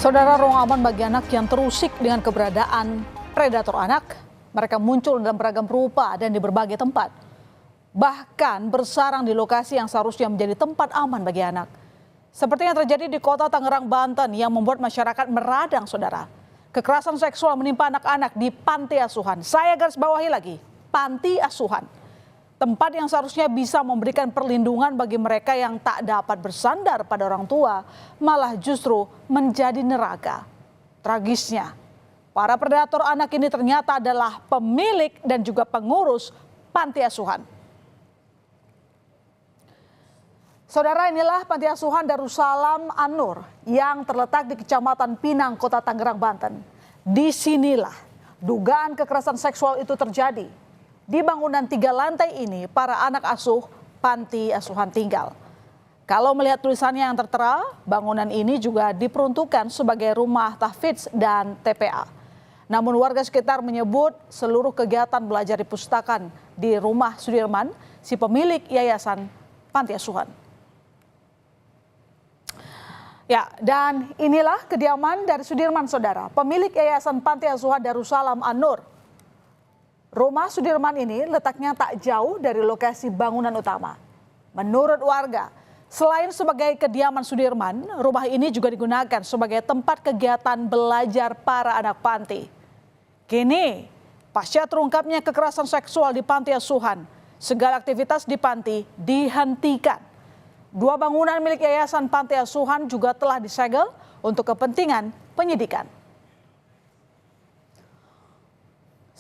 Saudara, ruang aman bagi anak yang terusik dengan keberadaan predator anak. Mereka muncul dalam beragam rupa dan di berbagai tempat. Bahkan bersarang di lokasi yang seharusnya menjadi tempat aman bagi anak. Seperti yang terjadi di kota Tangerang, Banten yang membuat masyarakat meradang, saudara. Kekerasan seksual menimpa anak-anak di panti asuhan. Saya garis bawahi lagi, panti asuhan. Tempat yang seharusnya bisa memberikan perlindungan bagi mereka yang tak dapat bersandar pada orang tua, malah justru menjadi neraka. Tragisnya, para predator anak ini ternyata adalah pemilik dan juga pengurus panti asuhan. Saudara, inilah panti asuhan Darussalam An-Nur yang terletak di Kecamatan Pinang, Kota Tangerang, Banten. Disinilah dugaan kekerasan seksual itu terjadi. Di bangunan 3 lantai ini, para anak asuh panti asuhan tinggal. Kalau melihat tulisannya yang tertera, bangunan ini juga diperuntukkan sebagai rumah tahfidz dan TPA. Namun warga sekitar menyebut seluruh kegiatan belajar dipustakan di rumah Sudirman, si pemilik yayasan panti asuhan. Ya, dan inilah kediaman dari Sudirman, saudara, pemilik yayasan panti asuhan Darussalam An-Nur. Rumah Sudirman ini letaknya tak jauh dari lokasi bangunan utama. Menurut warga, selain sebagai kediaman Sudirman, rumah ini juga digunakan sebagai tempat kegiatan belajar para anak panti. Kini, pasca terungkapnya kekerasan seksual di panti asuhan, segala aktivitas di panti dihentikan. 2 bangunan milik yayasan panti asuhan juga telah disegel untuk kepentingan penyidikan.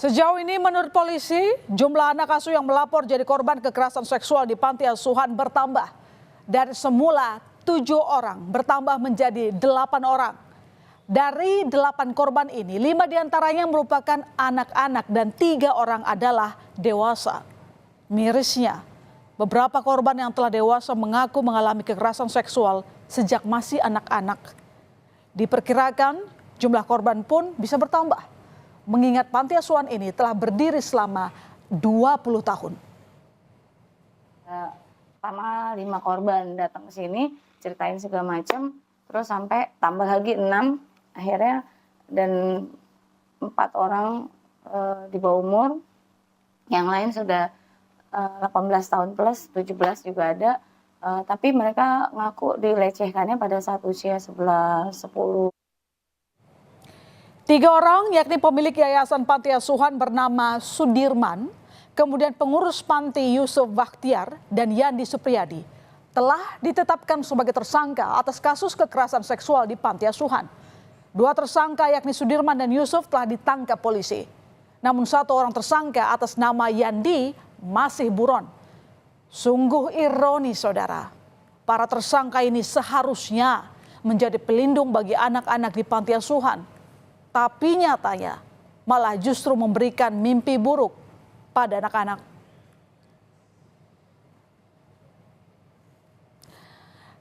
Sejauh ini menurut polisi, jumlah anak asuh yang melapor jadi korban kekerasan seksual di panti asuhan bertambah. Dari semula 7 orang bertambah menjadi 8 orang. Dari 8 korban ini, 5 diantaranya merupakan anak-anak dan 3 orang adalah dewasa. Mirisnya, beberapa korban yang telah dewasa mengaku mengalami kekerasan seksual sejak masih anak-anak. Diperkirakan jumlah korban pun bisa bertambah. Mengingat panti asuhan ini telah berdiri selama 20 tahun. Pertama 5 korban datang ke sini, ceritain segala macam, terus sampai tambah lagi 6 akhirnya, dan 4 orang di bawah umur, yang lain sudah 18 tahun plus, 17 juga ada, tapi mereka ngaku dilecehkannya pada saat usia 11, 10. 3 orang yakni pemilik yayasan panti asuhan bernama Sudirman, kemudian pengurus panti Yusuf Bakhtiar dan Yandi Supriyadi telah ditetapkan sebagai tersangka atas kasus kekerasan seksual di panti asuhan. 2 tersangka yakni Sudirman dan Yusuf telah ditangkap polisi. Namun 1 orang tersangka atas nama Yandi masih buron. Sungguh ironis, saudara. Para tersangka ini seharusnya menjadi pelindung bagi anak-anak di panti asuhan. Tapi nyatanya malah justru memberikan mimpi buruk pada anak-anak.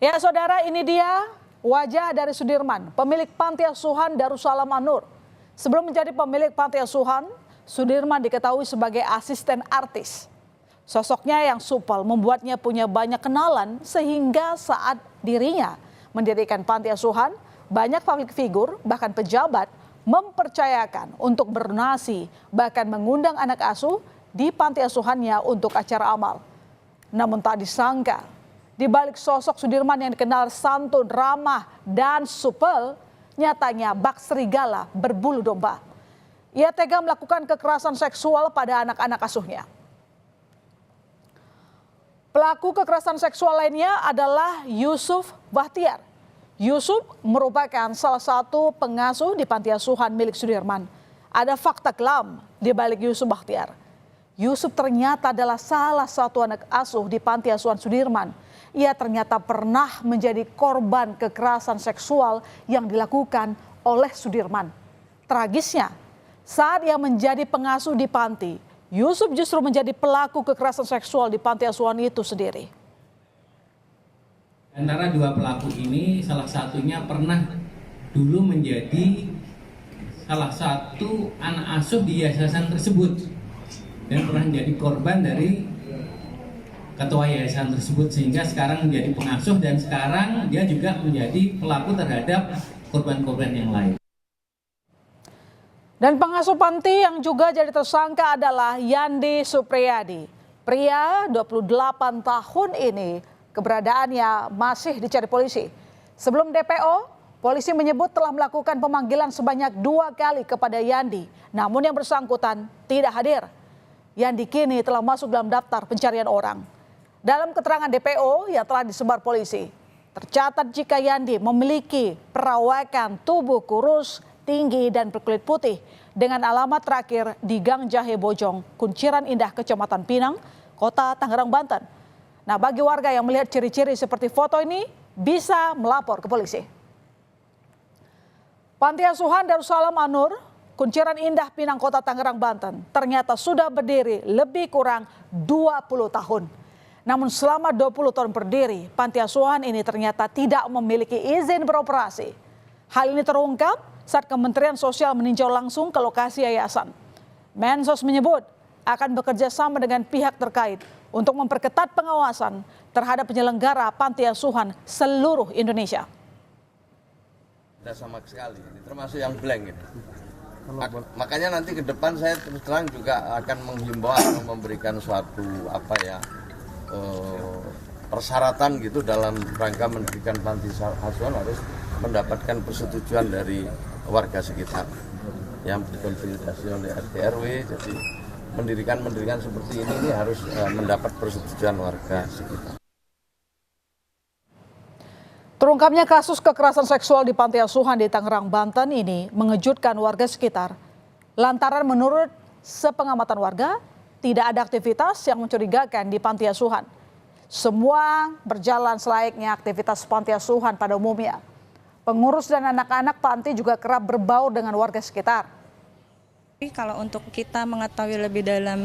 Ya saudara, ini dia wajah dari Sudirman, pemilik panti asuhan Darussalam An-Nur. Sebelum menjadi pemilik panti asuhan, Sudirman diketahui sebagai asisten artis. Sosoknya yang supel membuatnya punya banyak kenalan sehingga saat dirinya mendirikan panti asuhan, banyak publik figur bahkan pejabat mempercayakan untuk berdonasi, bahkan mengundang anak asuh di panti asuhannya untuk acara amal. Namun tak disangka, di balik sosok Sudirman yang dikenal santun, ramah, dan supel, nyatanya bak serigala berbulu domba. Ia tega melakukan kekerasan seksual pada anak-anak asuhnya. Pelaku kekerasan seksual lainnya adalah Yusuf Bakhtiar. Yusuf merupakan salah satu pengasuh di panti asuhan milik Sudirman. Ada fakta kelam di balik Yusuf Bakhtiar. Yusuf ternyata adalah salah satu anak asuh di panti asuhan Sudirman. Ia ternyata pernah menjadi korban kekerasan seksual yang dilakukan oleh Sudirman. Tragisnya, saat ia menjadi pengasuh di panti, Yusuf justru menjadi pelaku kekerasan seksual di panti asuhan itu sendiri. Antara 2 pelaku ini, salah satunya pernah dulu menjadi salah satu anak asuh di yayasan tersebut dan pernah menjadi korban dari ketua yayasan tersebut, sehingga sekarang menjadi pengasuh dan sekarang dia juga menjadi pelaku terhadap korban-korban yang lain. Dan pengasuh panti yang juga jadi tersangka adalah Yandi Supriyadi. Pria 28 tahun ini keberadaannya masih dicari polisi. Sebelum DPO, polisi menyebut telah melakukan pemanggilan sebanyak 2 kali kepada Yandi. Namun yang bersangkutan tidak hadir. Yandi kini telah masuk dalam daftar pencarian orang. Dalam keterangan DPO yang telah disebar polisi, tercatat jika Yandi memiliki perawakan tubuh kurus, tinggi dan berkulit putih dengan alamat terakhir di Gang Jahe Bojong, Kunciran Indah, Kecamatan Pinang, Kota Tangerang, Banten. Nah, bagi warga yang melihat ciri-ciri seperti foto ini bisa melapor ke polisi. Panti Asuhan Darussalam An-Nur, Kunciran Indah, Pinang, Kota Tangerang, Banten ternyata sudah berdiri lebih kurang 20 tahun. Namun selama 20 tahun berdiri, panti asuhan ini ternyata tidak memiliki izin beroperasi. Hal ini terungkap saat Kementerian Sosial meninjau langsung ke lokasi yayasan. Mensos menyebut akan bekerja sama dengan pihak terkait untuk memperketat pengawasan terhadap penyelenggara panti asuhan seluruh Indonesia. Tidak sama sekali, ini termasuk yang blank ini. Makanya nanti ke depan saya terus terang juga akan menghimbau atau memberikan suatu persyaratan gitu dalam rangka mendirikan panti asuhan harus mendapatkan persetujuan dari warga sekitar yang dikonsolidasi oleh RT RW. Jadi mendirikan seperti ini harus mendapat persetujuan warga sekitar. Terungkapnya kasus kekerasan seksual di panti asuhan di Tangerang, Banten ini mengejutkan warga sekitar. Lantaran menurut sepengamatan warga, tidak ada aktivitas yang mencurigakan di panti asuhan. Semua berjalan selayaknya aktivitas panti asuhan pada umumnya. Pengurus dan anak-anak panti juga kerap berbaur dengan warga sekitar. Kalau untuk kita mengetahui lebih dalam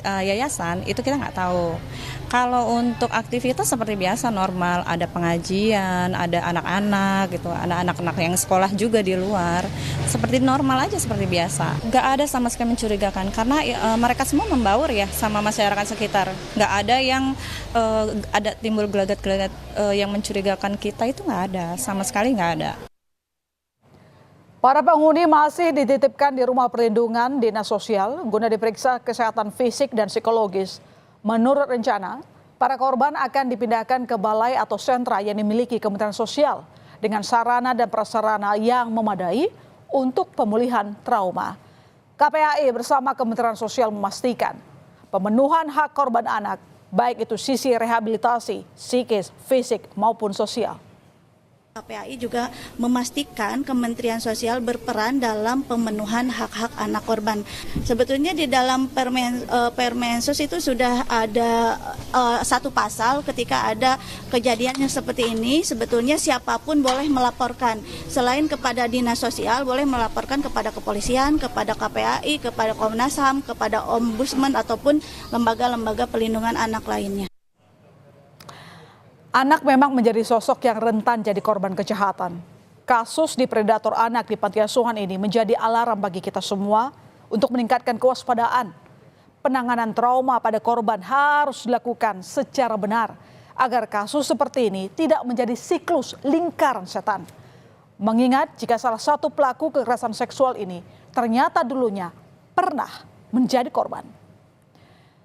yayasan, itu kita nggak tahu. Kalau untuk aktivitas seperti biasa normal, ada pengajian, ada anak-anak gitu, anak-anak yang sekolah juga di luar, seperti normal aja seperti biasa. Nggak ada sama sekali mencurigakan karena mereka semua membaur ya sama masyarakat sekitar. Nggak ada yang ada timbul gelagat-gelagat yang mencurigakan kita, itu nggak ada, sama sekali nggak ada. Para penghuni masih dititipkan di rumah perlindungan Dinas Sosial guna diperiksa kesehatan fisik dan psikologis. Menurut rencana, para korban akan dipindahkan ke balai atau sentra yang dimiliki Kementerian Sosial dengan sarana dan prasarana yang memadai untuk pemulihan trauma. KPAI bersama Kementerian Sosial memastikan pemenuhan hak korban anak, baik itu sisi rehabilitasi, psikis, fisik maupun sosial. KPAI juga memastikan Kementerian Sosial berperan dalam pemenuhan hak-hak anak korban. Sebetulnya di dalam Permensos itu sudah ada satu pasal ketika ada kejadian yang seperti ini, sebetulnya siapapun boleh melaporkan. Selain kepada Dinas Sosial, boleh melaporkan kepada kepolisian, kepada KPAI, kepada Komnas HAM, kepada Ombudsman ataupun lembaga-lembaga pelindungan anak lainnya. Anak memang menjadi sosok yang rentan jadi korban kejahatan. Kasus di predator anak di panti asuhan ini menjadi alarm bagi kita semua untuk meningkatkan kewaspadaan. Penanganan trauma pada korban harus dilakukan secara benar agar kasus seperti ini tidak menjadi siklus lingkaran setan. Mengingat jika salah satu pelaku kekerasan seksual ini ternyata dulunya pernah menjadi korban.